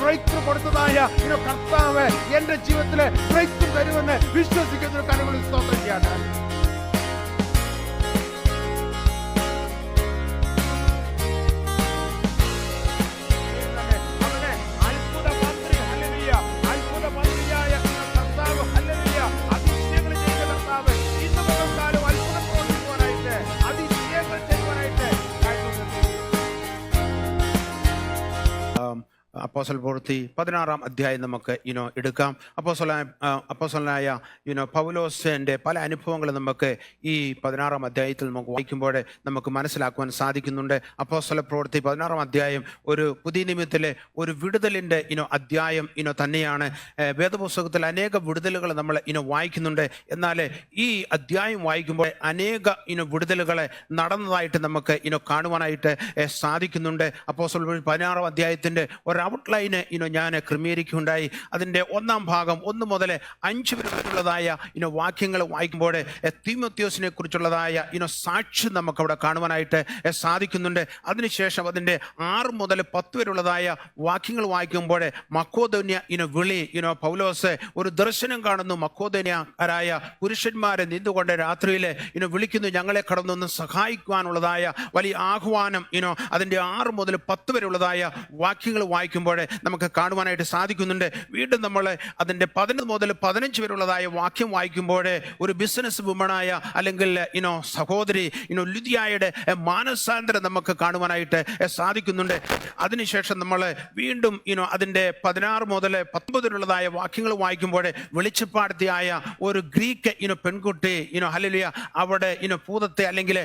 Break through കൊടുത്തതായ കർത്താവ് എന്റെ ജീവിതത്തിലെ ബ്രേക്ക് ത്രൂ തരുമെന്ന് വിശ്വസിക്കുന്ന ഒരു കരങ്ങളിൽ സ്തോത്രം ചെയ്യാണ്. അപ്പോസ്തല പ്രവൃത്തി 16-ാം അധ്യായം നമുക്ക് എടുക്കാം. അപ്പോസ്തലനായ പൗലോസിന്റെ പല അനുഭവങ്ങളും നമുക്ക് ഈ 16-ാം അധ്യായത്തിൽ നമുക്ക് വായിക്കുമ്പോൾ നമുക്ക് മനസ്സിലാക്കുവാൻ സാധിക്കുന്നുണ്ട്. അപ്പോസ്തല പ്രവൃത്തി 16-ാം അധ്യായം ഒരു പുതിയ നിയമത്തിലെ ഒരു വിടുതലിന്റെ അധ്യായം തന്നെയാണ്. വേദപുസ്തകത്തിൽ അനേക വിടുതലുകൾ നമ്മൾ വായിക്കുന്നുണ്ട്. എന്നാൽ ഈ അധ്യായം വായിക്കുമ്പോൾ അനേക വിടുതലുകളെ നടന്നതായിട്ട് നമുക്ക് കാണുവാനായിട്ട് സാധിക്കുന്നുണ്ട്. അപ്പോസ്തല 16-ാം അധ്യായത്തിന്റെ ഒരു ഔട്ട്ലൈന് ഞാൻ ക്രമീകരിക്കുകയുണ്ടായി. അതിൻ്റെ 1-ാം ഭാഗം 1 മുതൽ 5 വരെയുള്ളതായ വാക്യങ്ങൾ വായിക്കുമ്പോൾ തീമോത്തിയോസിനെ കുറിച്ചുള്ളതായ സാക്ഷ്യം നമുക്കവിടെ കാണുവാനായിട്ട് സാധിക്കുന്നുണ്ട്. അതിനുശേഷം അതിൻ്റെ 6 മുതൽ 10 വരെയുള്ളതായ വാക്യങ്ങൾ വായിക്കുമ്പോൾ മക്കോദോന്യ വിളി, പൗലോസ് ഒരു ദർശനം കാണുന്നു. മക്കോദോന്യക്കാരായ പുരുഷന്മാരെ നിന്നുകൊണ്ട് രാത്രിയിൽ വിളിക്കുന്നു, ഞങ്ങളെ കടന്നൊന്ന് സഹായിക്കുവാനുള്ളതായ വലിയ ആഹ്വാനം അതിൻ്റെ 6 മുതൽ 10 വരെയുള്ളതായ വാക്യങ്ങൾ വായിക്കുമ്പോൾ നമുക്ക് കാണുവാനായിട്ട് സാധിക്കുന്നുണ്ട്. വീണ്ടും നമ്മൾ അതിൻ്റെ 11 മുതൽ 15 വരെയുള്ളതായ വാക്യം വായിക്കുമ്പോൾ ഒരു ബിസിനസ് വുമണായ അല്ലെങ്കിൽ സഹോദരി ലുദിയായുടെ മാനസാന്തരം നമുക്ക് കാണുവാനായിട്ട് സാധിക്കുന്നുണ്ട്. അതിനുശേഷം നമ്മൾ വീണ്ടും അതിൻ്റെ 16 മുതൽ 19 വരെയുള്ളതായ വാക്യങ്ങൾ വായിക്കുമ്പോൾ വെളിച്ചപ്പാടത്തിയായ ഒരു ഗ്രീക്ക് പെൺകുട്ടി ഹല്ലേലൂയ അവിടെ ഭൂതത്തെ അല്ലെങ്കിൽ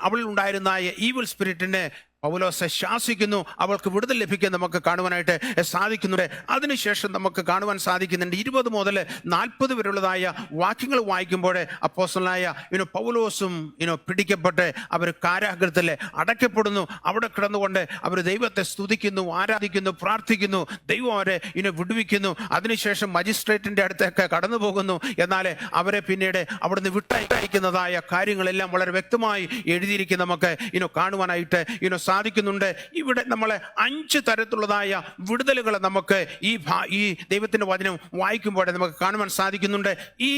അവളിൽ ഉണ്ടായിരുന്ന ഈവിൾ സ്പിരിറ്റിനെ പൗലോസ് ശാസിക്കുന്നു. അവൾക്ക് വിടുതൽ ലഭിക്കാൻ നമുക്ക് കാണുവാനായിട്ട് സാധിക്കുന്നുണ്ട്. അതിനുശേഷം നമുക്ക് കാണുവാൻ സാധിക്കുന്നുണ്ട് 20 മുതൽ 40 വരെയുള്ളതായ വാക്യങ്ങൾ വായിക്കുമ്പോൾ അപ്പോസ്തലനായ പൗലോസും പിടിക്കപ്പെട്ട് അവർ കാരാഗൃഹത്തിൽ അടയ്ക്കപ്പെടുന്നു. അവിടെ കിടന്നുകൊണ്ട് അവർ ദൈവത്തെ സ്തുതിക്കുന്നു, ആരാധിക്കുന്നു, പ്രാർത്ഥിക്കുന്നു. ദൈവം അവരെ വിടുവിക്കുന്നു. അതിനുശേഷം മജിസ്ട്രേറ്റിന്റെ അടുത്തേക്ക് കടന്നു പോകുന്നു. എന്നാൽ അവരെ പിന്നീട് അവിടുന്ന് വിട്ടയക്കുന്നതായ കാര്യങ്ങളെല്ലാം വളരെ വ്യക്തമായി എഴുതിയിരിക്കുന്ന നമുക്ക് കാണുവാനായിട്ട് സാധിക്കുന്നുണ്ട്. ഇവിടെ നമ്മളെ 5 തരത്തിലുള്ളതായ വിടുതലുകൾ നമുക്ക് ഈ ദൈവത്തിന്റെ വചനം വായിക്കുമ്പോൾ നമുക്ക് കാണുവാൻ സാധിക്കുന്നുണ്ട്. ഈ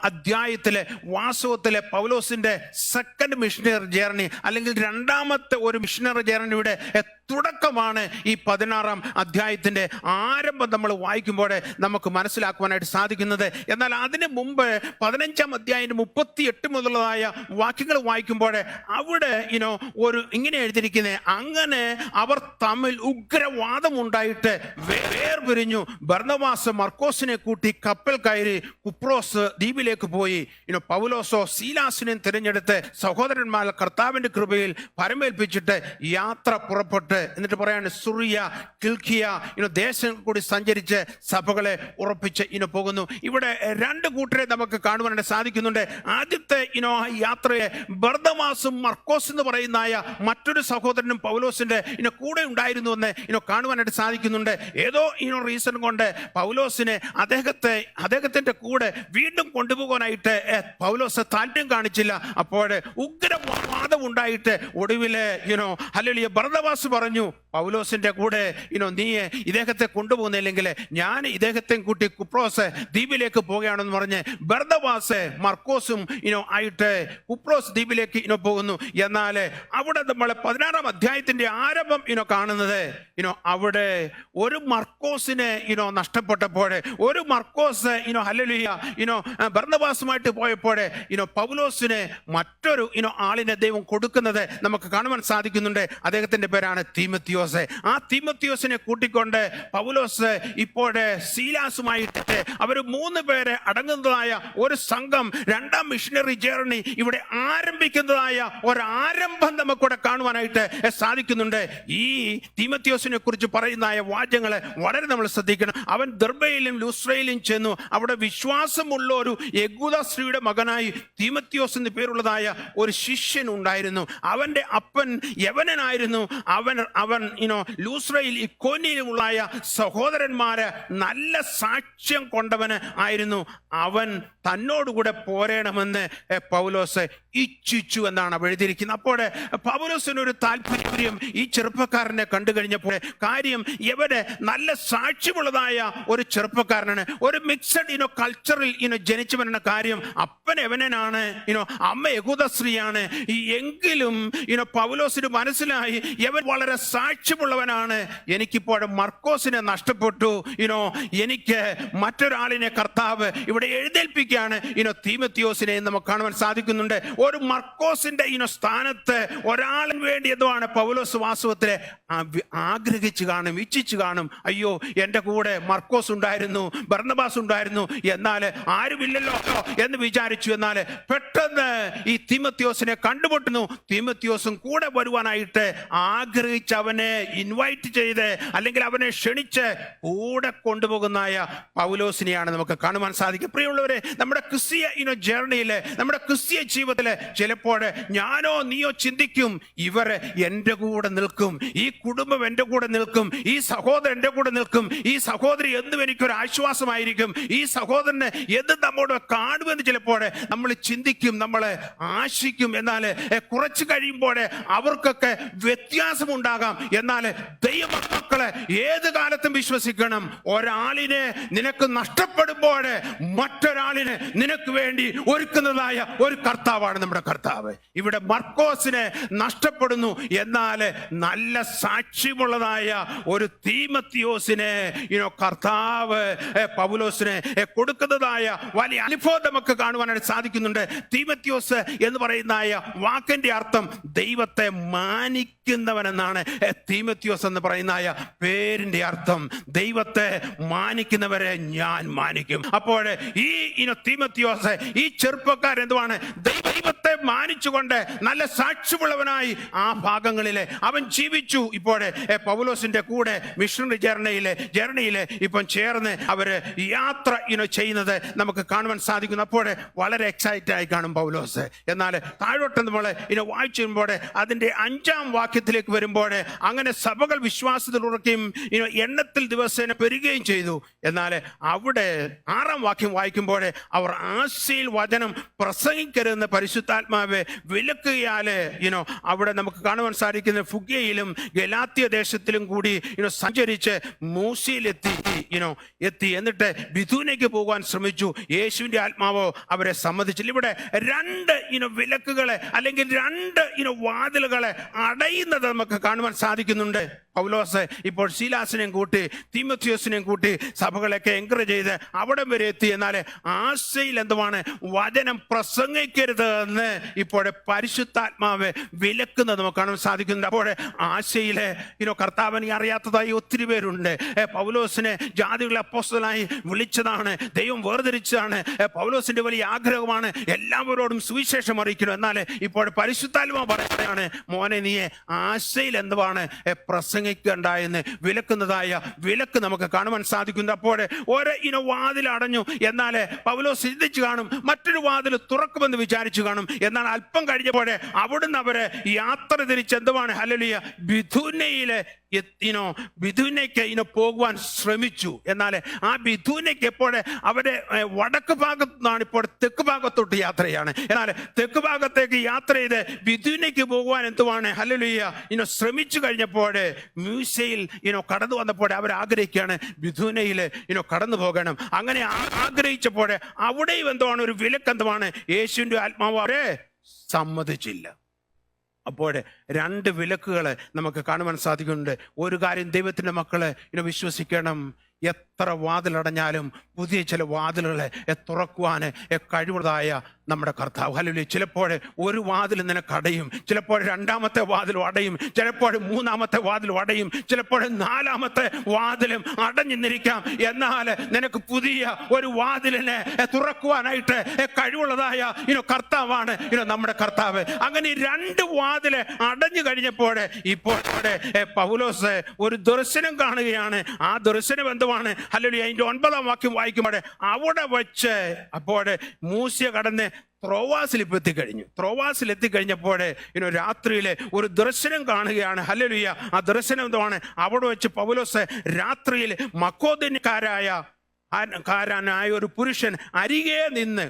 അധ്യായത്തിലെ വാസ്തവത്തിലെ പൗലോസിന്റെ സെക്കൻഡ് മിഷണറി ജേർണി അല്ലെങ്കിൽ 2ാമത്തെ ഒരു മിഷണറി ജേർണിയുടെ തുടക്കമാണ് ഈ 16-ാം അധ്യായത്തിന്റെ ആരംഭം നമ്മൾ വായിക്കുമ്പോൾ നമുക്ക് മനസ്സിലാക്കുവാനായിട്ട് സാധിക്കുന്നത്. എന്നാൽ അതിന് മുമ്പ് 15-ാം അധ്യായം 38 മുതലുള്ളതായ വാക്യങ്ങൾ വായിക്കുമ്പോൾ അവിടെ ഒരു ഇങ്ങനെ എഴുതിയിരിക്കുന്നത്, അങ്ങനെ അവർ തമ്മിൽ ഉഗ്രവാദമുണ്ടായിട്ട് വേർപിരിഞ്ഞു. ബർന്നബാസ് മർക്കോസിനെ കൂട്ടി കപ്പൽ കയറി കുപ്രോസ് ദ്വീപിലേക്ക് പോയി. പൗലോസോ സീലാസിനെയും തിരഞ്ഞെടുത്ത് സഹോദരന്മാർ കർത്താവിന്റെ കൃപയിൽ പരമേൽപ്പിച്ചിട്ട് യാത്ര പുറപ്പെട്ട് എന്നിട്ട് പറയാണ് സുറിയ, കിൽക്കിയ ദേശം കൂടി സഞ്ചരിച്ച് സഭകളെ ഉറപ്പിച്ച് പോകുന്നു. ഇവിടെ 2 കൂട്ടരെ നമുക്ക് കാണുവാനായിട്ട് സാധിക്കുന്നുണ്ട്. ആദ്യത്തെ യാത്രയെ ബർന്നബാസും മർക്കോസ് എന്ന് പറയുന്ന മറ്റൊരു സഹോദരനും പൗലോസിന്റെ കൂടെ ഉണ്ടായിരുന്നു എന്ന് കാണുവാനായിട്ട് സാധിക്കുന്നുണ്ട്. ഏതോ റീസൺ കൊണ്ട് പൗലോസിനെ അദ്ദേഹത്തിന്റെ കൂടെ വീണ്ടും കൊണ്ടുപോകാനായിട്ട് പൗലോസ് താല്പര്യം കാണിച്ചില്ല. അപ്പോൾ ഉഗ്രവാദം ഉണ്ടായിട്ട് ഒടുവില് ഹല്ലേലൂയ ബർന്നബാസ് പറഞ്ഞു, പൗലോസിന്റെ കൂടെ നീ ഇദ്ദേഹത്തെ കൊണ്ടുപോകുന്നില്ലെങ്കിൽ ഞാൻ ഇദ്ദേഹത്തെ കൂട്ടി കുപ്രോസ് ദ്വീപിലേക്ക് പോകുകയാണെന്ന് പറഞ്ഞ് ബർന്നബാസ് മർക്കോസും ആയിട്ട് കുപ്രോസ് ദ്വീപിലേക്ക് പോകുന്നു. എന്നാൽ അവിടെ നമ്മൾ 16-ാം അധ്യായത്തിന്റെ ആരംഭം കാണുന്നത് അവിടെ ഒരു മർക്കോസിനെ നഷ്ടപ്പെട്ടപ്പോൾ ഒരു മർക്കോസ് ഹല്ലേലൂയ ബർന്നബാസുമായിട്ട് പോയപ്പോൾ പൗലോസിന് മറ്റൊരു ആളിനെ ദൈവം കൊടുക്കുന്നത് നമുക്ക് കാണുവാൻ സാധിക്കുന്നുണ്ട്. അദ്ദേഹത്തിന്റെ പേരാണ് തീമോത്തിയോസ്. ആ തീമോത്തിയോസിനെ കൂട്ടിക്കൊണ്ട് പൗലോസ് ഇപ്പോൾ സീലാസുമായിട്ട് അവർ 3 പേരെ അടങ്ങുന്നതായ ഒരു സംഘം 2ാം മിഷണറി ജേർണി ഇവിടെ ആരംഭിക്കുന്നതായ ഒരാരംഭം നമുക്കിവിടെ കാണുവാനായിട്ട് സാധിക്കുന്നുണ്ട്. ഈ തീമോത്തിയോസിനെ കുറിച്ച് പറയുന്ന വാചകങ്ങളെ വളരെ നമ്മൾ ശ്രദ്ധിക്കണം. അവൻ ദർബയിലും ലൂസ്ത്രയിലും ചെന്നു. അവിടെ വിശ്വാസമുള്ള ഒരു യഹൂദ സ്ത്രീയുടെ മകനായി തീമോത്തിയോസ് എന്ന് പേരുള്ളതായ ഒരു ശിഷ്യൻ ഉണ്ടായിരുന്നു. അവന്റെ അപ്പൻ യവനനായിരുന്നു. അവൻ ലൂസ്രയിൽ ഇക്കോന്യയിലുമുള്ളായ സഹോദരന്മാര് നല്ല സാക്ഷ്യം കൊണ്ടവന് ആയിരുന്നു. അവൻ തന്നോടുകൂടെ പോരണമെന്ന് പൗലോസ് ഇച്ഛിച്ചു എന്നാണ് എഴുതിയിരിക്കുന്നത്. അപ്പോൾ പൗലോസിനൊരു താല്പര്യം ഈ ചെറുപ്പക്കാരനെ കണ്ടു കഴിഞ്ഞപ്പോൾ, കാര്യം ഇവരെ നല്ല സാക്ഷ്യമുള്ളതായ ഒരു ചെറുപ്പക്കാരനാണ്, ഒരു മിക്സഡ് കൾച്ചറിൽ ജനിച്ചവനാണ്. കാര്യം അപ്പൻ യവനനാണ്, അമ്മ യഹൂദ സ്ത്രീയാണ്. എങ്കിലും പൗലോസിന് മനസ്സിലായി ഇവൻ വളരെ സാക്ഷ്യമുള്ളവനാണ്. എനിക്കിപ്പോൾ മർക്കോസിനെ നഷ്ടപ്പെട്ടു, എനിക്ക് മറ്റൊരാളിനെ കർത്താവ് ഇവിടെ എഴുന്നേൽപ്പിക്കുകയാണ്, തീമത്തിയോസിനെ നമുക്ക് കാണുവാൻ സാധിക്കുന്നുണ്ട്. ഒരു മർക്കോസിന്റെ സ്ഥാനത്ത് ഒരാളിന് വേണ്ടി എന്താണ് പൗലോസ് വാസ്തവത്തില് ആഗ്രഹിച്ചു കാണും, ഇച്ഛിച്ചു കാണും. അയ്യോ, എന്റെ കൂടെ മർക്കോസ് ഉണ്ടായിരുന്നു, ബർന്നബാസ് ഉണ്ടായിരുന്നു, എന്നാൽ ആരുമില്ലല്ലോ എന്ന് വിചാരിച്ചു. എന്നാൽ പെട്ടെന്ന് ഈ തീമത്തിയോസിനെ കണ്ടുമുട്ടുന്നു. തീമത്തിയോസും കൂടെ വരുവാനായിട്ട് ആഗ്രഹിച്ച് അവനെ ഇൻവൈറ്റ് ചെയ്ത് അല്ലെങ്കിൽ അവനെ ക്ഷണിച്ച് കൂടെ കൊണ്ടുപോകുന്നായ പൗലോസിനെയാണ് നമുക്ക് കാണുവാൻ സാധിക്കും. പ്രിയമുള്ളവരെ, നമ്മുടെ ക്രിസ്തീയ ജേർണിയില്, നമ്മുടെ ക്രിസ്തീയ ജീവിതത്തില് ചിലപ്പോൾ ഞാനോ നീയോ ചിന്തിക്കും, ഇവർ എൻ്റെ കൂടെ നിൽക്കും, ഈ കുടുംബം എൻ്റെ കൂടെ നിൽക്കും, ഈ സഹോദരൻ എൻ്റെ കൂടെ നിൽക്കും, ഈ സഹോദരി എന്നും എനിക്കൊരു ആശ്വാസമായിരിക്കും, ഈ സഹോദരന് എന്നും നമ്മോട് കാണുമെന്ന് ചിലപ്പോൾ നമ്മൾ ചിന്തിക്കും, നമ്മൾ ആശിക്കും. എന്നാൽ കുറച്ച് കഴിയുമ്പോൾ അവർക്കൊക്കെ വ്യത്യാസമുണ്ടാകാം. എന്നാൽ ദൈവമക്കളെ ഏത് കാലത്തും വിശ്വസിക്കണം, ഒരാളിനെ നിനക്ക് നഷ്ടപ്പെടുമ്പോൾ മറ്റൊരാളിനെ നിനക്ക് വേണ്ടി ഒരുക്കുന്നതായ ഒരു കർത്താവാണ് നമ്മുടെ കർത്താവ്. ഇവിടെ മർക്കോസിനെ നഷ്ടപ്പെടുന്നു, എന്നാൽ നല്ല സാക്ഷ്യമുള്ളതായ ഒരു തീമത്തിയോസിനെ കർത്താവ് പൗലോസിനെ കൊടുക്കുന്നതായ വലിയ അനുഭവം നമുക്ക് കാണുവാനായിട്ട് സാധിക്കുന്നുണ്ട്. തീമത്തിയോസ് എന്ന് പറയുന്നതായ വാക്കിന്റെ അർത്ഥം ദൈവത്തെ മാനിക്കുന്നവനെന്നാണ്. തീമത്തിയോസ് എന്ന് പറയുന്നതായ പേരിന്റെ അർത്ഥം ദൈവത്തെ മാനിക്കുന്നവരെ ഞാൻ മാനിക്കും. അപ്പോൾ ഈ തീമത്തിയോസ്, ഈ ചെറുപ്പക്കാരൻ എന്തുവാണ്, ദൈവത്തെ മാനിച്ചുകൊണ്ട് നല്ല സാക്ഷ്യമുള്ളവനായി ആ ഭാഗങ്ങളിലെ അവൻ ജീവിച്ചു. ഇപ്പോൾ പൗലോസിന്റെ കൂടെ മിഷണറി ജേർണിയിലെ ഇപ്പം ചേർന്ന് അവര് യാത്ര ചെയ്യുന്നത് നമുക്ക് കാണുവാൻ സാധിക്കുന്നു. അപ്പോൾ വളരെ എക്സൈറ്റഡ് ആയി കാണും പൗലോസ്. എന്നാൽ താഴോട്ട് നമ്മൾ വായിച്ചു വരുമ്പോൾ അതിന്റെ 5-ാം വാക്യത്തിലേക്ക് വരുമ്പോൾ, അങ്ങനെ സഭകൾ വിശ്വാസത്തിൽ ഉറക്കുകയും എണ്ണത്തിൽ ദിവസേന പെരുകയും ചെയ്തു. എന്നാൽ അവിടെ 6-ാം വാക്യം വായിക്കുമ്പോൾ, അവർ ആശയിൽ വചനം പ്രസംഗിക്കരുതെന്ന് പരിശുദ്ധാത്മാവെ വിലക്കുകയാല് അവിടെ നമുക്ക് കാണുവാൻ സാധിക്കുന്ന ഫുഗ്യയിലും ഗലാത്യ ദേശത്തിലും കൂടി സഞ്ചരിച്ച് മൂസിയിലെത്തി എന്നിട്ട് ബിഥൂനയ്ക്ക് പോകാൻ ശ്രമിച്ചു. യേശുവിന്റെ ആത്മാവോ അവരെ സമ്മതിച്ചില്ല. ഇവിടെ 2 വിലക്കുകളെ അല്ലെങ്കിൽ 2 വാതിലുകളെ അടയുന്നത് നമുക്ക് കാണുവാൻ സാധിക്കുന്നുണ്ട്. പൗലോസ് ഇപ്പോൾ ശീലാസിനെയും കൂട്ടി തീമോഥെയോസിനെയും കൂട്ടി സഭകളൊക്കെ എൻകറേജ് ചെയ്ത് അവിടം വരെ എത്തി. എന്നാൽ ആശയിൽ എന്തുവാണ്, വചനം പ്രസംഗിക്കരുത് എന്ന് ഇപ്പോൾ പരിശുദ്ധാത്മാവ് വിലക്കുന്നത് നമുക്ക് കാണാൻ സാധിക്കുന്നുണ്ട്. അപ്പോൾ ആശയിലെ കർത്താവിനെ അറിയാത്തതായി ഒത്തിരി പേരുണ്ട്. പൗലോസിനെ ജാതികളെ അപ്പോസ്തലനായി വിളിച്ചതാണ്, ദൈവം വേർതിരിച്ചതാണ്. പൗലോസിന്റെ വലിയ ആഗ്രഹമാണ് എല്ലാവരോടും സുവിശേഷം അറിയിക്കണം. എന്നാൽ ഇപ്പോൾ പരിശുദ്ധാത്മാവ് പറയുകയാണ്, മോനെ നീ ആശയിൽ എന്തുവാണ് പ്രസംഗിക്കണ്ടായെന്ന് വിലക്കുന്നതായ വിലക്ക് നമുക്ക് കാണുവാൻ സാധിക്കുന്നു. അപ്പോൾ ഒരു വാതിൽ അടഞ്ഞു. എന്നാൽ പൗലോസ് ചിന്തിച്ചു കാണും, മറ്റൊരു വാതിൽ തുറക്കുമെന്ന് വിചാരിച്ചു കാണും. എന്നാൽ അല്പം കഴിഞ്ഞപ്പോൾ അവിടുന്ന് അവരെ യാത്ര തിരിച്ച് എന്തുവാണ്, ഹല്ലേലൂയ, ബിഥൂനയ്ക്ക് പോകുവാൻ ശ്രമിച്ചു. എന്നാൽ ആ ബിഥൂനയ്ക്ക് എപ്പോൾ അവരെ വടക്ക് ഭാഗത്തു നിന്നാണ് ഇപ്പോൾ തെക്ക് ഭാഗത്തോട്ട് യാത്രയാണ്. എന്നാൽ തെക്ക് ഭാഗത്തേക്ക് യാത്ര ചെയ്ത് ബിഥൂനയ്ക്ക് പോകുവാൻ എന്തുവാണ്, ഹല്ലേലൂയ, ശ്രമിച്ചു കഴിഞ്ഞപ്പോൾ മ്യൂസിയയിൽ കടന്നു വന്നപ്പോൾ അവർ ആഗ്രഹിക്കുകയാണ് ബിഥൂനയിൽ കടന്നു പോകണം. അങ്ങനെ ആഗ്രഹിച്ചപ്പോൾ അവിടെയും എന്തുവാണ്, ഒരു വിലക്ക് എന്തുവാണ്, യേശുവിന്റെ ആത്മാവ് അവരെ സമ്മതിച്ചില്ല. അപ്പോൾ 2 വിലക്കുകൾ നമുക്ക് കാണുവാൻ സാധിക്കുന്നുണ്ട്. ഒരു കാര്യം ദൈവത്തിന്റെ മക്കളെ വിശ്വസിക്കണം, എത്ര വാതിലടഞ്ഞാലും പുതിയ ചില വാതിലുകളെ തുറക്കുവാൻ കഴിവുള്ളതായ നമ്മുടെ കർത്താവ്. ഹല്ലേലൂയ. ചിലപ്പോൾ ഒരു വാതിൽ നിനക്ക് അടയും, ചിലപ്പോൾ 2-ാമത്തെ വാതിൽ അടയും, ചിലപ്പോൾ 3-ാമത്തെ വാതിൽ അടയും, ചിലപ്പോൾ 4-ാമത്തെ വാതിലും അടഞ്ഞിരിക്കാം. എന്നാൽ നിനക്ക് പുതിയ ഒരു വാതിലിനെ തുറക്കുവാനായിട്ട് കഴിവുള്ളതായ കർത്താവാണ് നമ്മുടെ കർത്താവ്. അങ്ങനെ 2 വാതില് അടഞ്ഞു കഴിഞ്ഞപ്പോൾ ഇപ്പോൾ പൗലോസ് ഒരു ദർശനം കാണുകയാണ്. ആ ദർശനം എന്തുവാണ്, ഹല്ലേലൂയ, അതിന്റെ 9-ാം വാക്യം വായിക്കുമ്പോൾ അവിടെ വെച്ച് അപ്പോൾ മൂസ്യ കടന്ന് ത്രോവാസിൽ ഇപ്പൊ എത്തിക്കഴിഞ്ഞു. ത്രോവാസിൽ എത്തിക്കഴിഞ്ഞപ്പോൾ രാത്രിയിലെ ഒരു ദർശനം കാണുകയാണ്. ഹല്ലേലൂയ. ആ ദർശനം എന്താണ്? അവിടെ വെച്ച് പൗലോസ് രാത്രിയിൽ മക്കോദ്യക്കാരനായ ഒരു പുരുഷൻ അരികെ നിന്ന്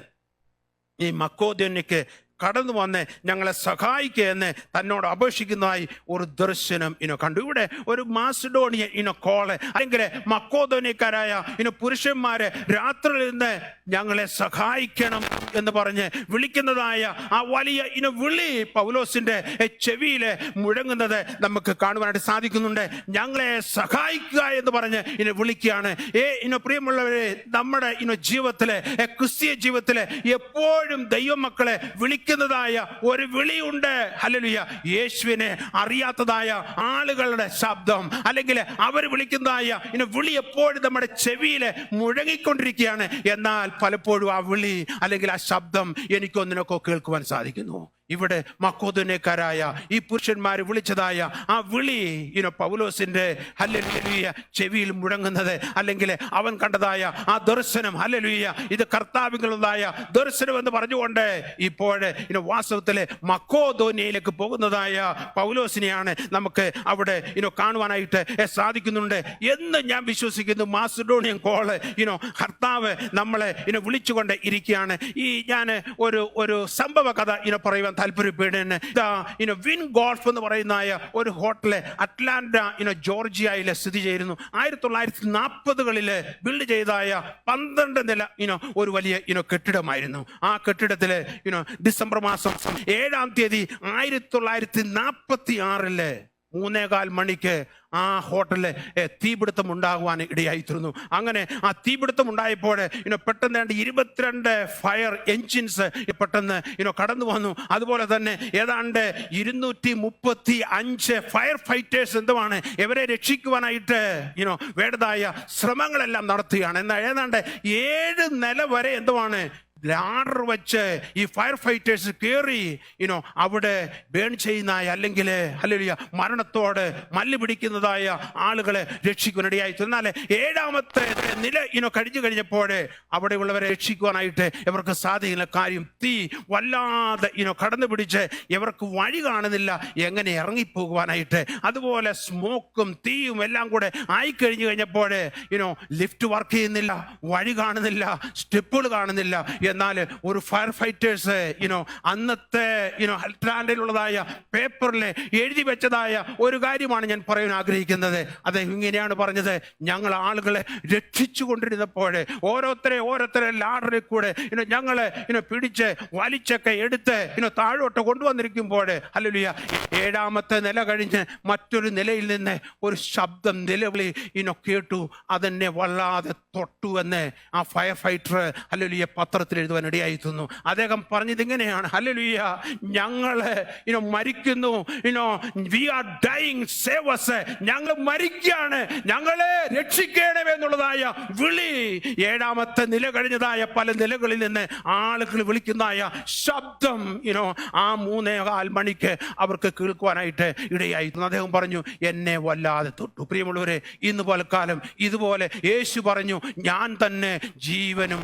ഈ മക്കോദ്യനിക്ക് കടന്നു വന്ന് ഞങ്ങളെ സഹായിക്കുക എന്ന് തന്നോട് അപേക്ഷിക്കുന്നതായി ഒരു ദർശനം കണ്ടു. ഇവിടെ ഒരു മാസിഡോണിയ കോള് അല്ലെങ്കിൽ മക്കോദോനിയക്കാരായ പുരുഷന്മാരെ രാത്രിയിൽ നിന്ന് ഞങ്ങളെ സഹായിക്കണം എന്ന് പറഞ്ഞ് വിളിക്കുന്നതായ ആ വലിയ വിളി പൗലോസിന്റെ ചെവിയില് മുഴങ്ങുന്നത് നമുക്ക് കാണുവാനായിട്ട് സാധിക്കുന്നുണ്ട്. ഞങ്ങളെ സഹായിക്കുക എന്ന് പറഞ്ഞ് വിളിക്കുകയാണ്. പ്രിയമുള്ളവരെ, നമ്മുടെ ജീവിതത്തിലെ ക്രിസ്തീയ ജീവിതത്തിലെ എപ്പോഴും ദൈവമക്കളെ വിളിക്കുന്നതായ ഒരു വിളിയുണ്ട്. ഹല്ലേലൂയ. യേശുവിനെ അറിയാത്തതായ ആളുകളുടെ ശബ്ദം അല്ലെങ്കിൽ അവർ വിളിക്കുന്നതായ വിളി എപ്പോഴും നമ്മുടെ ചെവിയില് മുഴങ്ങിക്കൊണ്ടിരിക്കുകയാണ്. എന്നാൽ പലപ്പോഴും ആ വിളി അല്ലെങ്കിൽ ആ ശബ്ദം എനിക്കൊന്നിനൊക്കെ കേൾക്കുവാൻ സാധിക്കുന്നു. ഇവിടെ മക്കോദോന്യക്കാരായ ഈ പുരുഷന്മാർ വിളിച്ചതായ ആ വിളി പൗലോസിന്റെ ഹല്ലേലൂയ ചെവിയിൽ മുഴങ്ങുന്നത് അല്ലെങ്കിൽ അവൻ കണ്ടതായ ആ ദർശനം, ഹല്ലേലൂയ, ഇത് കർത്താവിനുള്ളതായ ദർശനം എന്ന് പറഞ്ഞുകൊണ്ട് ഇപ്പോൾ വാസ്തവത്തിലെ മക്കോദോന്യയിലേക്ക് പോകുന്നതായ പൗലോസിനെയാണ് നമുക്ക് അവിടെ കാണുവാനായിട്ട് സാധിക്കുന്നുണ്ട് എന്ന് ഞാൻ വിശ്വസിക്കുന്നു. മാസിഡോണിയൻ കോള് കർത്താവ് നമ്മളെ വിളിച്ചുകൊണ്ട് ഇരിക്കുകയാണ്. ഈ ഞാൻ ഒരു സംഭവ കഥ പറയുവാൻ താല്പര്യപ്പെടുന്നു. വിൻ ഗോൾഫ് എന്ന് പറയുന്ന ഒരു ഹോട്ടല് അറ്റ്ലാന്റ ജോർജിയയിലെ സ്ഥിതി ചെയ്യുന്നു. 1940കളില് ബിൽഡ് ചെയ്തായ 12 നില ഒരു വലിയ കെട്ടിടമായിരുന്നു. ആ കെട്ടിടത്തില് ഡിസംബർ മാസം 7-ാം തീയതി 1946 3:15 മണിക്ക് ആ ഹോട്ടലിൽ തീപിടുത്തം ഉണ്ടാകുവാൻ ഇടയായിത്തീർന്നു. അങ്ങനെ ആ തീപിടുത്തം ഉണ്ടായപ്പോൾ പെട്ടെന്ന് 22 ഫയർ എൻജിൻസ് പെട്ടെന്ന് കടന്നു വന്നു. അതുപോലെ തന്നെ ഏതാണ്ട് 235 ഫയർ ഫൈറ്റേഴ്സ് എന്തുവാണ് ഇവരെ രക്ഷിക്കുവാനായിട്ട് വേണ്ടതായ ശ്രമങ്ങളെല്ലാം നടത്തുകയാണ്. എന്നാൽ ഏതാണ്ട് 7 നില വരെ എന്തുവാണ് ലാഡർ വെച്ച് ഈ ഫയർ ഫൈറ്റേഴ്സ് കയറി അവിടെ ബേൺ ചെയ്യുന്നതായ അല്ലെങ്കിൽ ഹല്ലേലൂയ മരണത്തോട് മല്ല് പിടിക്കുന്നതായ ആളുകളെ രക്ഷിക്കുവാനിടയായി. എന്നാൽ 7ാമത്തെ നില കഴിഞ്ഞു കഴിഞ്ഞപ്പോൾ അവിടെയുള്ളവരെ രക്ഷിക്കുവാനായിട്ട് ഇവർക്ക് സാധിക്കുന്ന കാര്യം, തീ വല്ലാതെ കടന്നു പിടിച്ച് ഇവർക്ക് വഴി കാണുന്നില്ല എങ്ങനെ ഇറങ്ങിപ്പോകുവാനായിട്ട്. അതുപോലെ സ്മോക്കും തീയും എല്ലാം കൂടെ ആയിക്കഴിഞ്ഞു കഴിഞ്ഞപ്പോൾ ലിഫ്റ്റ് വർക്ക് ചെയ്യുന്നില്ല, വഴി കാണുന്നില്ല, സ്റ്റെപ്പുകൾ കാണുന്നില്ല. എന്നാൽ ഒരു ഫയർ ഫൈറ്റേഴ്സ് അന്നത്തെ അറ്റ്ലാന്റയിലുള്ളതായ പേപ്പറിൽ എഴുതി വെച്ചതായ ഒരു കാര്യമാണ് ഞാൻ പറയാൻ ആഗ്രഹിക്കുന്നത്. അത് ഇങ്ങനെയാണ് പറഞ്ഞത്: ഞങ്ങൾ ആളുകളെ രക്ഷിച്ചു കൊണ്ടിരുന്നപ്പോൾ ഓരോരുത്തരെ ലാഡറിൽ കൂടെ ഞങ്ങളെ പിടിച്ച് വലിച്ചൊക്കെ എടുത്ത് താഴോട്ട് കൊണ്ടുവന്നിരിക്കുമ്പോൾ ഹല്ലേലൂയ 7ാമത്തെ നില കഴിഞ്ഞ് മറ്റൊരു നിലയിൽ നിന്ന് ഒരു ശബ്ദം നിലവിളി കേട്ടു. അതെന്നെ വല്ലാതെ തൊട്ടു എന്ന് ആ ഫയർ ഫൈറ്റർ ഹല്ലേലൂയ പത്രത്തിൽ എഴുതുവാനിടയായിരുന്നു. അദ്ദേഹം പറഞ്ഞത് ഇങ്ങനെയാണ്: ഹല്ലേലൂയ, ഞങ്ങള് മരിക്കുന്നു, we are dying, save us, ഞങ്ങൾ മരിക്കുകയാണ്, ഞങ്ങളെ രക്ഷിക്കണമേ എന്നുള്ളതായ വിളി 7ാമത്തെ നില കഴിഞ്ഞതായ പല നിലകളിൽ നിന്ന് ആളുകൾ വിളിക്കുന്നതായ ശബ്ദം ആ 3:15 മണിക്ക് അവർക്ക് കേൾക്കുവാനായിട്ട് ഇടയായിരുന്നു. അദ്ദേഹം പറഞ്ഞു, എന്നെ വല്ലാതെ തൊട്ടു. പ്രിയമുള്ളവരെ, ഇന്ന് പലക്കാലം ഇതുപോലെ യേശു പറഞ്ഞു, ഞാൻ തന്നെ ജീവനും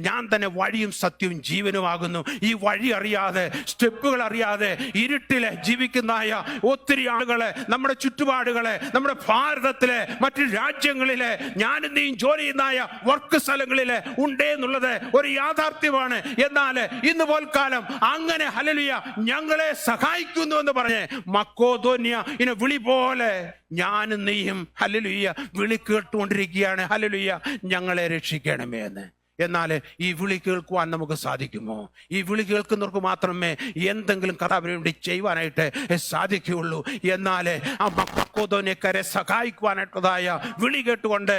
ഞാൻ തന്നെ വഴിയും സത്യവും ജീവനുമാകുന്നു. ഈ വഴി അറിയാതെ, സ്റ്റെപ്പുകൾ അറിയാതെ ഇരുട്ടിലെ ജീവിക്കുന്നതായ ഒത്തിരി ആളുകളെ നമ്മുടെ ചുറ്റുപാടുകളെ, നമ്മുടെ ഭാരതത്തിലെ മറ്റു രാജ്യങ്ങളിലെ ഞാനും നീയും ജോലി ചെയ്യുന്നതായ വർക്ക് സ്ഥലങ്ങളിലെ ഉണ്ടേ എന്നുള്ളത് ഒരു യാഥാർത്ഥ്യമാണ്. എന്നാൽ ഇന്ന് പോൽക്കാലം അങ്ങനെ ഹല്ലേലൂയ ഞങ്ങളെ സഹായിക്കുന്നു എന്ന് പറഞ്ഞ് മക്കോദോന്യ വിളി പോലെ ഞാനും നീയും ഹല്ലേലൂയ വിളി കേട്ടുകൊണ്ടിരിക്കുകയാണ്. ഹല്ലേലൂയ, ഞങ്ങളെ രക്ഷിക്കണമേ എന്ന്. എന്നാൽ ഈ വിളി കേൾക്കുവാൻ നമുക്ക് സാധിക്കുമോ? ഈ വിളി കേൾക്കുന്നവർക്ക് മാത്രമേ എന്തെങ്കിലും കർത്താവിന് വേണ്ടി ചെയ്യുവാനായിട്ട് സാധിക്കുകയുള്ളൂ. എന്നാൽ ആ മക്കോദോന്യക്കാരെ സഹായിക്കുവാനായിട്ടുള്ളതായ വിളി കേട്ടുകൊണ്ട്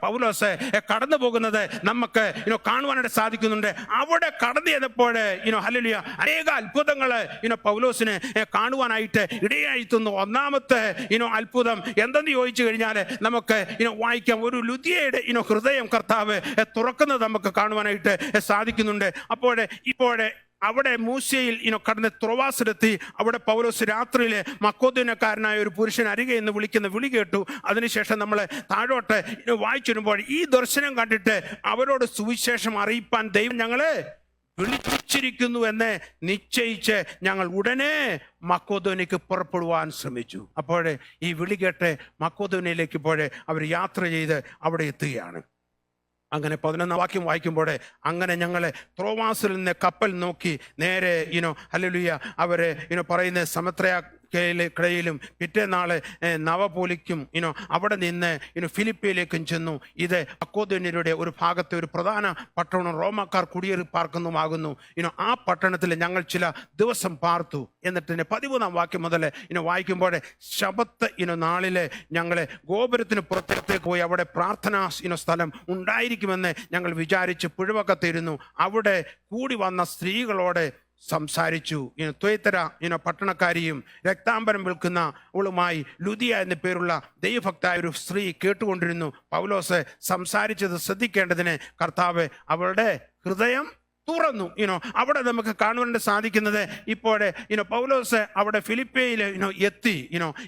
പൗലോസ് കടന്നു പോകുന്നത് നമുക്ക് കാണുവാനായിട്ട് സാധിക്കുന്നുണ്ട്. അവിടെ കടന്നു ചെന്നപ്പോൾ ഹല്ലേലൂയ അനേക അത്ഭുതങ്ങൾ പൗലോസിന് കാണുവാനായിട്ട് ഇടയായിത്തുന്നു. ഒന്നാമത്തെ അത്ഭുതം എന്തെന്ന് ചോദിച്ചു കഴിഞ്ഞാൽ നമുക്ക് വായിക്കാം. ഒരു ലുദിയയുടെ ഹൃദയം കർത്താവ് തുറക്കുന്നത് നമുക്ക് കാണുവാനായിട്ട് സാധിക്കുന്നുണ്ട്. ഇപ്പോഴേ അവിടെ മൂശയിൽ കടന്ന് ത്രോവാസിലെത്തി. അവിടെ പൗലോസ് രാത്രിയിൽ മക്കോദോന്യക്കാരനായ ഒരു പുരുഷൻ അരികെ എന്ന് വിളിക്കുന്ന വിളി കേട്ടു. അതിനുശേഷം നമ്മൾ താഴോട്ട് വായിച്ചിരുമ്പോൾ ഈ ദർശനം കണ്ടിട്ട് അവരോട് സുവിശേഷം അറിയിപ്പാൻ ദൈവം ഞങ്ങളെ വിളിച്ചിരിക്കുന്നു എന്ന് നിശ്ചയിച്ച് ഞങ്ങൾ ഉടനെ മക്കോദോനിക്ക് പുറപ്പെടുവാൻ ശ്രമിച്ചു. അപ്പോഴേ ഈ വിളി കേട്ട് മക്കോദോനിയിലേക്ക് ഇപ്പോഴേ അവർ യാത്ര ചെയ്ത് അവിടെ എത്തുകയാണ്. അങ്ങനെ 11 വാക്യം വായിക്കുമ്പോഴേ അങ്ങനെ ഞങ്ങളെ ത്രോവാസിൽ നിന്ന് കപ്പൽ നോക്കി നേരെ ഹല്ലേലൂയ അവരെ പറയുന്ന സമത്രയാക്കയിലും പിറ്റേന്നാള് നവപോലിക്കും അവിടെ നിന്ന് ഫിലിപ്പിയിലേക്കും ചെന്നു. ഇത് മക്കോദോന്യരുടെ ഒരു ഭാഗത്തെ ഒരു പ്രധാന പട്ടണം, റോമാക്കാർ കുടിയേറി പാർക്കുന്നതുമാകുന്നു. ആ പട്ടണത്തിൽ ഞങ്ങൾ ചില ദിവസം പാർത്തു. എന്നിട്ട് 13 വാക്യം മുതൽ വായിക്കുമ്പോൾ ശബത്ത് നാളിലെ ഞങ്ങളെ ഗോപുരത്തിന് പുറത്തേക്ക് പോയി അവിടെ പ്രാർത്ഥനാ സ്ഥലം ഉണ്ടായിരിക്കുമെന്ന് ഞങ്ങൾ വിചാരിച്ച് പുഴവക്കത്തിരുന്നു. അവിടെ കൂടി വന്ന സ്ത്രീകളോട് സംസാരിച്ചു. ത്വയ്തര പട്ടണക്കാരിയും രക്താംബരം വിൽക്കുന്ന അവളുമായി ലുദിയ എന്ന പേരുള്ള ദൈവഭക്തായ ഒരു സ്ത്രീ കേട്ടുകൊണ്ടിരുന്നു. പൗലോസ് സംസാരിച്ചത് ശ്രദ്ധിക്കേണ്ടതിന് കർത്താവ് അവളുടെ ഹൃദയം തുറന്നു. അവിടെ നമുക്ക് കാണുവാൻ സാധിക്കുന്നത് ഇപ്പോഴേ പൗലോസ് അവിടെ ഫിലിപ്പിയിൽ എത്തി.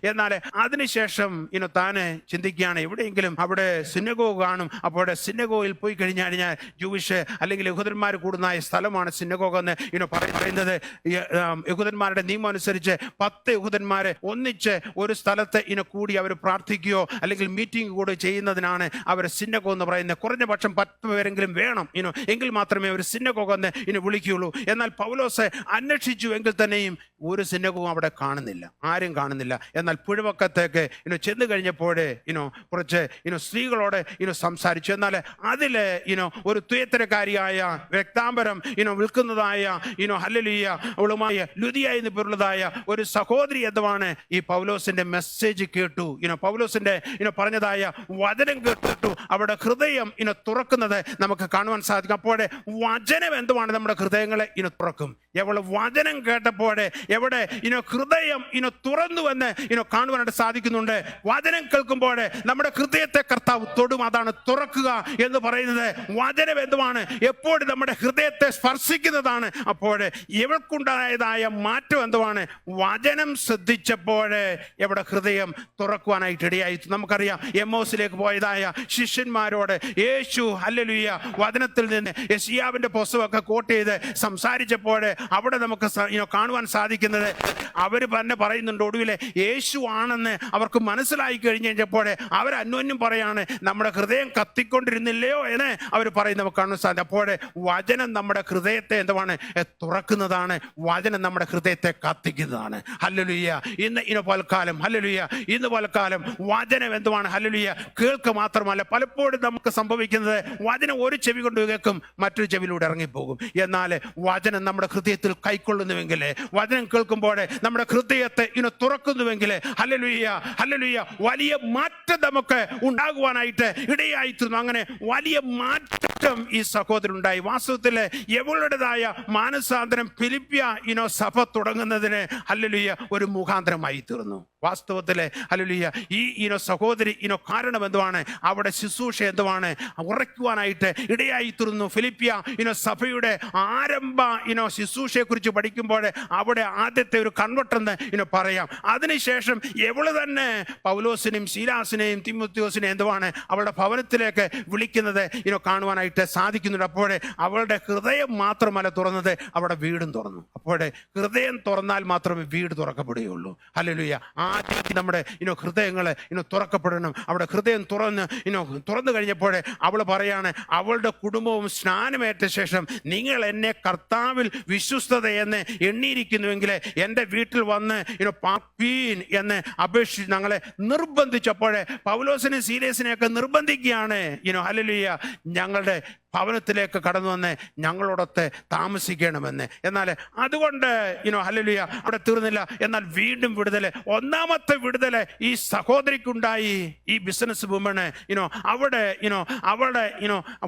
എന്നാൽ അതിനുശേഷം താന് ചിന്തിക്കുകയാണ്, എവിടെയെങ്കിലും അവിടെ സിനഗോഗ് കാണും. അപ്പോൾ സിനഗോഗിൽ പോയി കഴിഞ്ഞാൽ ജൂയിഷ് അല്ലെങ്കിൽ യഹൂദന്മാർ കൂടുന്ന സ്ഥലമാണ് സിനഗോഗ് എന്ന് പറയുന്നത്. യഹൂദന്മാരുടെ നിയമം അനുസരിച്ച് 10 യഹൂദന്മാരെ ഒന്നിച്ച് ഒരു സ്ഥലത്ത് കൂടി അവർ പ്രാർത്ഥിക്കുകയോ അല്ലെങ്കിൽ മീറ്റിംഗ് കൂടെ ചെയ്യുന്നതിനാണ് അവർ സിനഗോഗ് എന്ന് പറയുന്നത്. കുറഞ്ഞ പക്ഷം 10 പേരെങ്കിലും വേണം എങ്കിൽ മാത്രമേ അവർ സിനഗോഗ് എന്ന് വിളിക്കുകയുള്ളൂ. എന്നാൽ പൗലോസ് അന്വേഷിച്ചു എങ്കിൽ തന്നെയും ഒരു സിനഗോഗും അവിടെ കാണുന്നില്ല, ആരും കാണുന്നില്ല. എന്നാൽ പുഴവക്കത്തേക്ക് ചെന്ന് കഴിഞ്ഞപ്പോഴേ കുറച്ച് സ്ത്രീകളോട് സംസാരിച്ചു. എന്നാൽ അതില് ഒരു ത്വയ്തരക്കാരിയായ രക്താംബരം വിൽക്കുന്നതായ ഹല്ലേലൂയ അവളുമായ ലുദിയ എന്ന് പേരുള്ളതായ ഒരു സഹോദരി എന്തുവാണ് ഈ പൗലോസിന്റെ മെസ്സേജ് കേട്ടു. പൗലോസിന്റെ പറഞ്ഞതായ വചനം കേട്ടിട്ടു അവിടെ ഹൃദയം തുറക്കുന്നത് നമുക്ക് കാണുവാൻ സാധിക്കും. അപ്പോഴേ വചനം എന്തുവാണ് നമ്മുടെ ഹൃദയങ്ങളെ തുറക്കും. എവിടെ വചനം കേട്ടപ്പോഴേ എവിടെ ഹൃദയം തുറന്നുവെന്ന് കാണുവാനായിട്ട് സാധിക്കുന്നുണ്ട്. വചനം കേൾക്കുമ്പോഴേ നമ്മുടെ ഹൃദയത്തെ കർത്താവ് തൊടും. അതാണ് തുറക്കുക എന്ന് പറയുന്നത്. വചനം എന്തുവാണ്? എപ്പോഴും നമ്മുടെ ഹൃദയത്തെ സ്പർശിക്കുന്നതാണ്. അപ്പോഴേ ഇവൾക്കുണ്ടായതായ മാറ്റം എന്തുവാണ്? വചനം ശ്രദ്ധിച്ചപ്പോഴേ എവിടെ ഹൃദയം തുറക്കുവാനായിട്ട് ഇടയായി. നമുക്കറിയാം എമ്മോസിലേക്ക് പോയതായ ശിഷ്യന്മാരോട് യേശു ഹല്ലേലൂയ വചനത്തിൽ നിന്ന് യെശയ്യാവിന്റെ പുസ്തകമൊക്കെ കോട്ട് ചെയ്ത് സംസാരിച്ചപ്പോഴേ അവിടെ നമുക്ക് കാണുവാൻ സാധിക്കുന്നത് അവർ തന്നെ പറയുന്നുണ്ട്. ഒടുവിലെ യേശു ആണെന്ന് അവർക്ക് മനസ്സിലായി കഴിഞ്ഞ് കഴിഞ്ഞപ്പോഴേ അവർ അന്യോന്യം പറയാണ്, നമ്മുടെ ഹൃദയം കത്തിക്കൊണ്ടിരുന്നില്ലയോ എന്ന് അവർ പറയും. നമുക്ക് കാണാൻ സാധിക്കും. അപ്പോഴേ വചനം നമ്മുടെ ഹൃദയത്തെ എന്തുവാണ്? തുറക്കുന്നതാണ്. വചനം നമ്മുടെ ഹൃദയത്തെ കത്തിക്കുന്നതാണ്. ഹല്ലേലൂയ. ഇന്ന് പൽക്കാലം ഹല്ലേലൂയ ഇന്ന് പൽക്കാലം വചനം എന്തുവാണ്? ഹല്ലേലൂയ കേൾക്കുക മാത്രമല്ല, പലപ്പോഴും നമുക്ക് സംഭവിക്കുന്നത് വചനം ഒരു ചെവി കൊണ്ട് കേൾക്കും, മറ്റൊരു ചെവിയിലൂടെ ഇറങ്ങിപ്പോകും. എന്നാൽ വചനം നമ്മുടെ ഹൃദയത്തിൽ കൈക്കൊള്ളുന്നുവെങ്കിൽ, വചനം കേൾക്കുമ്പോൾ നമ്മുടെ ഹൃദയത്തെ തുറക്കുന്നുവെങ്കിൽ ഹല്ലേലൂയ ഹല്ലേലൂയ വലിയ മാറ്റം നമുക്ക് ഉണ്ടാകുവാനായിട്ട് ഇടയായിത്തീർന്നു. അങ്ങനെ വലിയ മാറ്റം ഈ സഹോദരനുണ്ടായി. വാസ്തവത്തിൽ എവളുടേതായ മാനസാന്തരം ഫിലിപ്പിയ സഭ തുടങ്ങുന്നതിന് ഹല്ലേലൂയ ഒരു മുഖാന്തരമായി തീർന്നു. വാസ്തവത്തില് ഹല്ലേലൂയ ഈ സഹോദരി കാരണം എന്തുവാണ്? അവിടെ ശുശ്രൂഷ എന്തുവാണ്? ഉറയ്ക്കുവാനായിട്ട് ഇടയായി തീർന്നു. ഫിലിപ്പിയ സഭയുടെ ആരംഭ ശുശ്രൂഷയെ കുറിച്ച് പഠിക്കുമ്പോൾ അവിടെ ആദ്യത്തെ ഒരു കൺവെർട്ടെന്ന് പറയാം. അതിനുശേഷം എവള് തന്നെ പൗലോസിനെയും ശീലാസിനെയും തിമോത്തിയോസിനെയും എന്തുവാണ് അവളുടെ ഭവനത്തിലേക്ക് വിളിക്കുന്നത് കാണുവാനായിട്ട് സാധിക്കുന്നുണ്ട്. അപ്പോഴേ അവളുടെ ഹൃദയം മാത്രമല്ല തുറന്നത്, അവിടെ വീടും തുറന്നു. അപ്പോഴേ ഹൃദയം തുറന്നാൽ മാത്രമേ വീട് തുറക്കപ്പെടുകയുള്ളൂ. ഹല്ലേലൂയ. ആദ്യം നമ്മുടെ ഹൃദയങ്ങൾ തുറക്കപ്പെടണം. അവിടെ ഹൃദയം തുറന്നു കഴിഞ്ഞപ്പോഴേ അവൾ പറയാണ്, അവളുടെ കുടുംബവും സ്നാനമേറ്റ ശേഷം നിങ്ങൾ എന്നെ കർത്താവിൽ വിശ്വസ്തത എന്ന് എണ്ണിയിരിക്കുന്നുവെങ്കിൽ എൻ്റെ വീട്ടിൽ വന്ന് പാർപ്പീൻ എന്ന് അപേക്ഷിച്ച് ഞങ്ങളെ നിർബന്ധിച്ചപ്പോഴേ പൗലോസിനെ സീലേസിനെയൊക്കെ നിർബന്ധിക്കുകയാണ്. ഹല്ലേലൂയ ഞങ്ങളുടെ ഭവനത്തിലേക്ക് കടന്നു വന്ന് ഞങ്ങളോടൊത്ത് താമസിക്കണമെന്ന്. എന്നാൽ അതുകൊണ്ട് ഹല്ലേലൂയ അവിടെ തീർന്നില്ല. എന്നാൽ വീണ്ടും വിടുതല്, ഒന്നാമത്തെ വിടുതല് ഈ സഹോദരിക്കുണ്ടായി. ഈ ബിസിനസ് വുമണ് അവിടെ അവളുടെ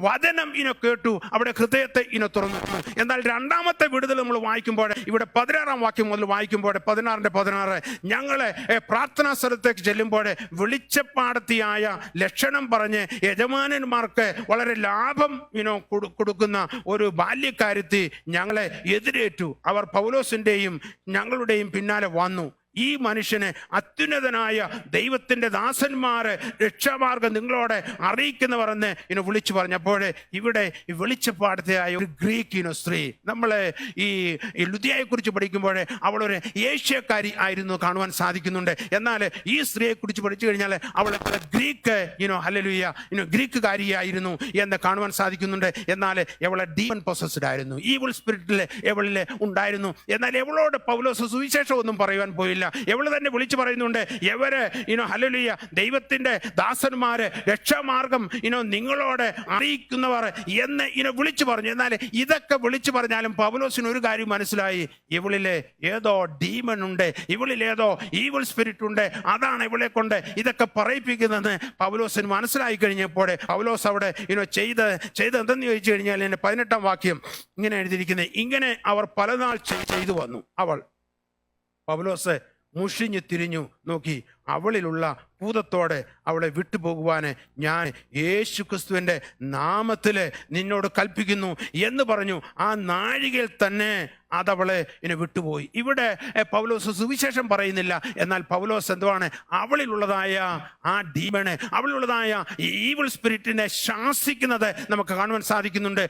വചനം കേട്ടു, അവിടെ ഹൃദയത്തെ തുറന്നു. എന്നാൽ രണ്ടാമത്തെ വിടുതൽ നമ്മൾ വായിക്കുമ്പോൾ ഇവിടെ 16 വാക്യം മുതൽ വായിക്കുമ്പോൾ 16 ഞങ്ങളെ പ്രാർത്ഥനാ സ്ഥലത്തേക്ക് ചെല്ലുമ്പോൾ വെളിച്ചപ്പാടത്തിയായ ലക്ഷണം പറഞ്ഞ് യജമാനന്മാർക്ക് വളരെ ലാഭം കൊടുക്കുന്ന ഒരു ബാല്യക്കാരത്തി ഞങ്ങളെ എതിരേറ്റു. അവർ പൗലോസിന്റെയും ഞങ്ങളുടെയും പിന്നാലെ വന്നു. ഈ മനുഷ്യനെ അത്യുന്നതനായ ദൈവത്തിന്റെ ദാസന്മാരെ രക്ഷാമാർഗം നിങ്ങളോട് അറിയിക്കുന്നവർ എന്ന് വിളിച്ചു പറഞ്ഞപ്പോൾ ഇവിടെ ഈ വെളിച്ചപ്പാടത്തെയായ ഒരു ഗ്രീക്ക് സ്ത്രീ, നമ്മള് ഈ ലുദിയയെ കുറിച്ച് പഠിക്കുമ്പോൾ അവളൊരു ഏഷ്യക്കാരി ആയിരുന്നു കാണുവാൻ സാധിക്കുന്നുണ്ട്. എന്നാൽ ഈ സ്ത്രീയെ കുറിച്ച് പഠിച്ചു കഴിഞ്ഞാൽ അവൾ ഗ്രീക്ക് ഹല്ലേലൂയ ഗ്രീക്കുകാരിയായിരുന്നു എന്ന് കാണുവാൻ സാധിക്കുന്നുണ്ട്. എന്നാൽ അവളെ ഡീമൺ പൊസസ്ഡ് ആയിരുന്നു, ഈവിൾ സ്പിരിറ്റിൽ അവളിൽ ഉണ്ടായിരുന്നു. എന്നാൽ എവളോട് പൗലോസ് സുവിശേഷം ഒന്നും പറയുവാൻ പോയില്ല. എവള് തന്നെ വിളിച്ചു പറയുന്നുണ്ട്, എവര് ഹല്ലേലൂയ ദൈവത്തിന്റെ ദാസന്മാര് രക്ഷാമാർഗം നിങ്ങളോട് അറിയിക്കുന്നവർ എന്ന് വിളിച്ചു പറഞ്ഞു. എന്നാൽ ഇതൊക്കെ വിളിച്ചു പറഞ്ഞാലും പൗലോസിന് ഒരു കാര്യം മനസ്സിലായി, ഇവളിലെ ഏതോ ഡീമൺ ഉണ്ട്, ഇവളിൽ ഏതോ ഈവിൾ സ്പിരിറ്റ് ഉണ്ട്, അതാണ് ഇവളെ കൊണ്ട് ഇതൊക്കെ പറയിപ്പിക്കുന്നതെന്ന് പൗലോസിന് മനസ്സിലായി കഴിഞ്ഞപ്പോൾ പൗലോസ് അവിടെ ചെയ്ത് എന്തെന്ന് ചോദിച്ചു കഴിഞ്ഞാൽ 18-ാം വാക്യം ഇങ്ങനെ എഴുതിയിരിക്കുന്നത്, ഇങ്ങനെ അവർ പലനാൾ ചെയ്തു വന്നു. പൗലോസ് മുഷിഞ്ഞു തിരിഞ്ഞു നോക്കി, അവളിലുള്ള ഭൂതത്തോടെ അവളെ വിട്ടുപോകുവാന് ഞാൻ യേശുക്രിസ്തുവിന്റെ നാമത്തില് നിന്നോട് കൽപ്പിക്കുന്നു എന്ന് പറഞ്ഞു. ആ നാഴികയിൽ തന്നെ അതവളെ വിട്ടുപോയി. ഇവിടെ പൗലോസ് സുവിശേഷം പറയുന്നില്ല. എന്നാൽ പൗലോസ് എന്തുവാണ്, അവളിലുള്ളതായ ആ ഡീമണ്, അവളിലുള്ളതായ ഈവിൾ സ്പിരിറ്റിനെ ശാസിക്കുന്നത് നമുക്ക് കാണുവാൻ സാധിക്കുന്നുണ്ട്.